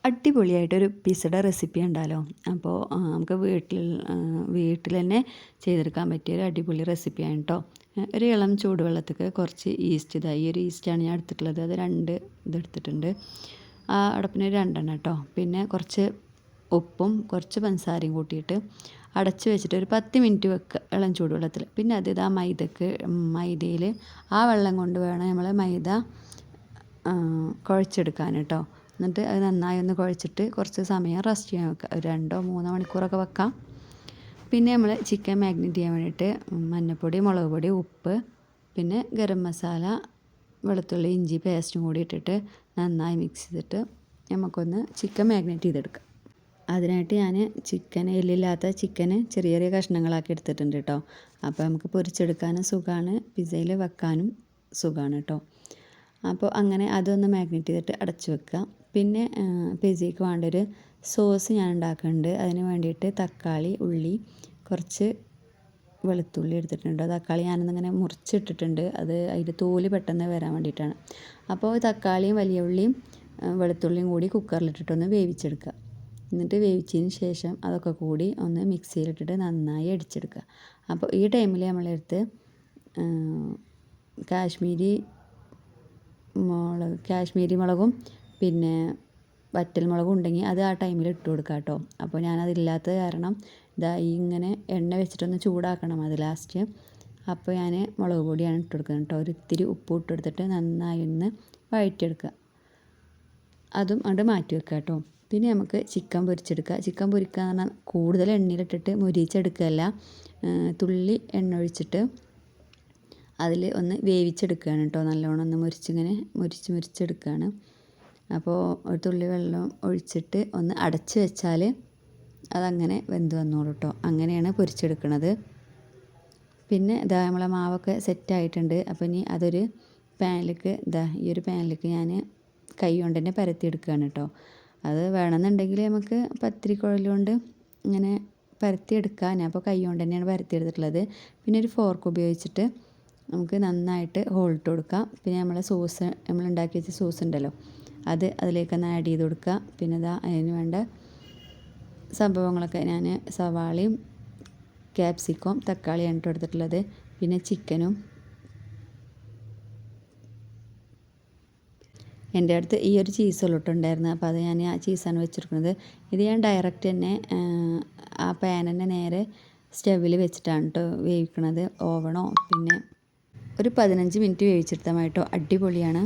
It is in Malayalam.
അടിപൊളിയായിട്ടൊരു പിസ്സയുടെ റെസിപ്പി ഉണ്ടല്ലോ. അപ്പോൾ നമുക്ക് വീട്ടിൽ തന്നെ ചെയ്തെടുക്കാൻ പറ്റിയ ഒരു അടിപൊളി റെസിപ്പിയാണ് കേട്ടോ. ഒരു ഇളം ചൂടുവെള്ളത്തേക്ക് കുറച്ച് ഈസ്റ്റ്, ഈ ഒരു ഈസ്റ്റാണ് ഞാൻ എടുത്തിട്ടുള്ളത്. അത് 2 ഇതെടുത്തിട്ടുണ്ട്. ആ അടപ്പിന് 2 എണ്ണം കേട്ടോ. പിന്നെ കുറച്ച് ഉപ്പും കുറച്ച് പഞ്ചസാരയും കൂട്ടിയിട്ട് അടച്ച് വെച്ചിട്ട് ഒരു 10 മിനിറ്റ് വെക്കുക ഇളം ചൂടുവെള്ളത്തിൽ. പിന്നെ അത് ഇതാ മൈദയിൽ ആ വെള്ളം കൊണ്ട് വേണം നമ്മൾ മൈദ കുഴച്ചെടുക്കാൻ കേട്ടോ. എന്നിട്ട് അത് നന്നായി ഒന്ന് കുഴച്ചിട്ട് കുറച്ച് സമയം റെസ്റ്റ് ചെയ്യാൻ വെക്കുക. ഒരു 2-3 മണിക്കൂറൊക്കെ വെക്കാം. പിന്നെ നമ്മൾ ചിക്കൻ മാഗ്നേറ്റ് ചെയ്യാൻ വേണ്ടിയിട്ട് മഞ്ഞൾപ്പൊടി, മുളക് പൊടി, ഉപ്പ്, പിന്നെ ഗരം മസാല, വെളുത്തുള്ളി ഇഞ്ചി പേസ്റ്റും കൂടി ഇട്ടിട്ട് നന്നായി മിക്സ് ചെയ്തിട്ട് നമുക്കൊന്ന് ചിക്കൻ മാഗ്നേറ്റ് ചെയ്തെടുക്കാം. അതിനായിട്ട് ഞാൻ എല്ലില്ലാത്ത ചിക്കന് ചെറിയ ചെറിയ കഷ്ണങ്ങളാക്കി എടുത്തിട്ടുണ്ട് കേട്ടോ. അപ്പോൾ നമുക്ക് പൊരിച്ചെടുക്കാനും സുഖമാണ്, പിസ്സയിൽ വെക്കാനും സുഖമാണ് കേട്ടോ. അപ്പോൾ അങ്ങനെ അതൊന്ന് മാഗ്നേറ്റ് ചെയ്തിട്ട് അടച്ചു വെക്കുക. പിന്നെ പിസ്സയ്ക്ക് വേണ്ടൊരു സോസ് ഞാൻ ഉണ്ടാക്കുന്നുണ്ട്. അതിന് വേണ്ടിയിട്ട് തക്കാളി, ഉള്ളി, കുറച്ച് വെളുത്തുള്ളി എടുത്തിട്ടുണ്ട്. തക്കാളി ഞാനൊന്നിങ്ങനെ മുറിച്ചിട്ടിട്ടുണ്ട്. അത് അതിൻ്റെ തോല് പെട്ടെന്ന് വരാൻ വേണ്ടിയിട്ടാണ്. അപ്പോൾ തക്കാളിയും വലിയ ഉള്ളിയും വെളുത്തുള്ളിയും കൂടി കുക്കറിലിട്ടിട്ടൊന്ന് വേവിച്ചെടുക്കുക. എന്നിട്ട് വേവിച്ചതിന് ശേഷം അതൊക്കെ കൂടി ഒന്ന് മിക്സിയിലിട്ടിട്ട് നന്നായി അടിച്ചെടുക്കുക. അപ്പോൾ ഈ ടൈമിൽ നമ്മളെടുത്ത് കാശ്മീരി മുളകും പിന്നെ വറ്റൽമുളകും ഉണ്ടെങ്കിൽ അത് ആ ടൈമിൽ ഇട്ട് കൊടുക്കുക കേട്ടോ. അപ്പോൾ ഞാനതില്ലാത്തത് കാരണം ഇങ്ങനെ എണ്ണ വെച്ചിട്ടൊന്ന് ചൂടാക്കണം അത് ലാസ്റ്റ്. അപ്പോൾ ഞാൻ മുളക് പൊടിയാണ് ഇട്ട് കൊടുക്കുന്നത് കേട്ടോ. ഒരു ഇത്തിരി ഉപ്പ് ഇട്ട് കൊടുത്തിട്ട് നന്നായി ഒന്ന് വഴറ്റിയെടുക്കുക. അതും അവിടെ മാറ്റി വെക്കുക കേട്ടോ. പിന്നെ നമുക്ക് ചിക്കൻ പൊരിച്ചെടുക്കുക. ചിക്കൻ പൊരിക്കുക എന്ന് പറഞ്ഞാൽ കൂടുതൽ എണ്ണയിലിട്ടിട്ട് മുരിച്ചെടുക്കുകയല്ല, തുള്ളി എണ്ണ ഒഴിച്ചിട്ട് അതിൽ ഒന്ന് വേവിച്ചെടുക്കുകയാണ് കേട്ടോ. നല്ലോണം ഒന്ന് മുരിച്ചെടുക്കുകയാണ്. അപ്പോൾ ഒരു തുള്ളി വെള്ളം ഒഴിച്ചിട്ട് ഒന്ന് അടച്ച് വെച്ചാൽ അതങ്ങനെ വെന്ത് വന്നോളൂ കേട്ടോ. അങ്ങനെയാണ് പൊരിച്ചെടുക്കുന്നത്. പിന്നെ നമ്മളെ മാവൊക്കെ സെറ്റായിട്ടുണ്ട്. അപ്പോൾ ഇനി അതൊരു പാനിലേക്ക് ഈ ഒരു പാനിലേക്ക് ഞാൻ കൈ കൊണ്ട് തന്നെ പരത്തിയെടുക്കുകയാണ് കേട്ടോ. അത് വേണമെന്നുണ്ടെങ്കിൽ നമുക്ക് പത്തിരിക്കുഴൽ കൊണ്ട് ഇങ്ങനെ പരത്തിയെടുക്കാം. ഞാൻ അപ്പോൾ കൈ കൊണ്ട് തന്നെയാണ് പരത്തിയെടുത്തിട്ടുള്ളത്. പിന്നെ ഒരു ഫോർക്ക് ഉപയോഗിച്ചിട്ട് നമുക്ക് നന്നായിട്ട് ഹോൾട്ട് കൊടുക്കാം. പിന്നെ നമ്മൾ ഉണ്ടാക്കി വെച്ച സോസ് ഉണ്ടല്ലോ, അത് അതിലേക്കൊന്ന് ആഡ് ചെയ്ത് കൊടുക്കുക. പിന്നെ അതിന് വേണ്ട സംഭവങ്ങളൊക്കെ ഞാൻ സവാളയും ക്യാപ്സിക്കവും തക്കാളിയാണ് ഇട്ട് എടുത്തിട്ടുള്ളത്. പിന്നെ ചിക്കനും. എൻ്റെ അടുത്ത് ഈ ഒരു ചീസ് ഉള്ളിട്ടുണ്ടായിരുന്നു. അപ്പോൾ അത് ഞാൻ ആ ചീസാണ് വെച്ചെടുക്കുന്നത്. ഇത് ഞാൻ ഡയറക്റ്റ് തന്നെ ആ പാൻ തന്നെ നേരെ സ്റ്റവിൽ വെച്ചിട്ടാണ് കേട്ടോ വേവിക്കണത്. ഓവണോ പിന്നെ ഒരു 15 മിനിറ്റ് വേവിച്ചെടുത്താൽ മതി കേട്ടോ. അടിപൊളിയാണ്.